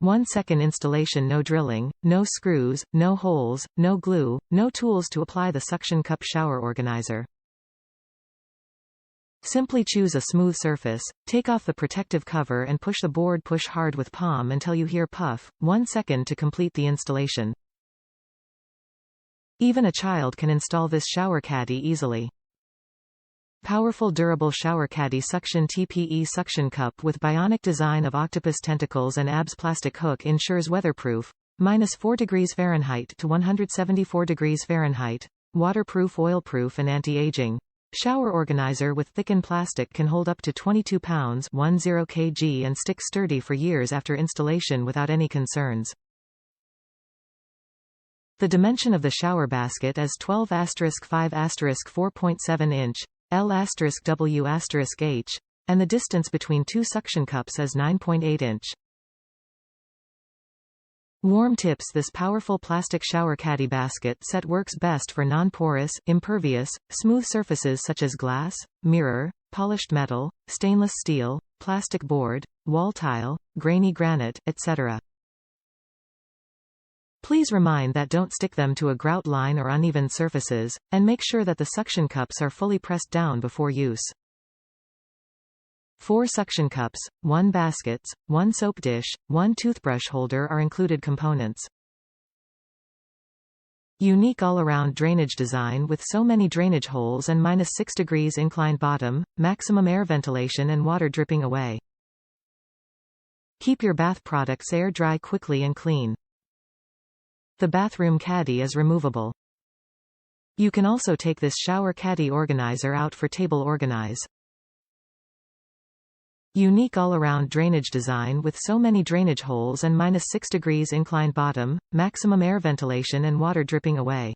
1-second installation. No drilling, no screws, no holes, no glue, no tools to apply the suction cup shower organizer. Simply choose a smooth surface, take off the protective cover and push the board. Push hard with palm until you hear puff. 1 second to complete the installation. Even a child can install this shower caddy easily. Powerful Durable Shower Caddy Suction TPE Suction Cup with bionic design of octopus tentacles and ABS plastic hook ensures weatherproof, -4 degrees Fahrenheit to 174 degrees Fahrenheit, waterproof, oilproof and anti-aging. Shower organizer with thicken plastic can hold up to 22 pounds 10 kg and stick sturdy for years after installation without any concerns. The dimension of the shower basket is 12*5*4.7 inch, L*W*H, and the distance between two suction cups is 9.8 inch. Warm tips. This powerful plastic shower caddy basket set works best for non-porous, impervious, smooth surfaces such as glass, mirror, polished metal, stainless steel, plastic board, wall tile, grainy granite, etc. Please remind that don't stick them to a grout line or uneven surfaces, and make sure that the suction cups are fully pressed down before use. 4 suction cups, 1 baskets, 1 soap dish, 1 toothbrush holder are included components. Unique all-around drainage design with so many drainage holes and -6 degrees inclined bottom, maximum air ventilation and water dripping away. Keep your bath products air dry quickly and clean. The bathroom caddy is removable. You can also take this shower caddy organizer out for table organize. Unique all-around drainage design with so many drainage holes and -6 degrees inclined bottom, maximum air ventilation and water dripping away.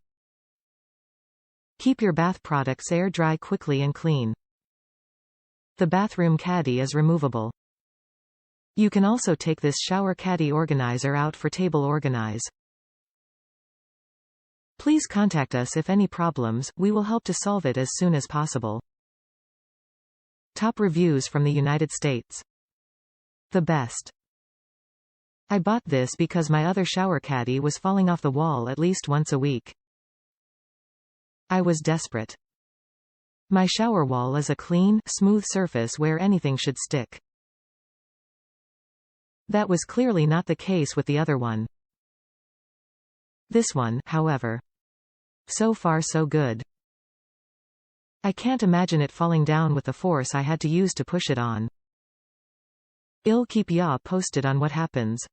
Keep your bath products air dry quickly and clean. The bathroom caddy is removable. You can also take this shower caddy organizer out for table organize. Please contact us if any problems, we will help to solve it as soon as possible. Top reviews from the United States. The best. I bought this because my other shower caddy was falling off the wall at least once a week. I was desperate. My shower wall is a clean, smooth surface where anything should stick. That was clearly not the case with the other one. This one, however. So far so good. I can't imagine it falling down with the force I had to use to push it on. I'll keep ya posted on what happens.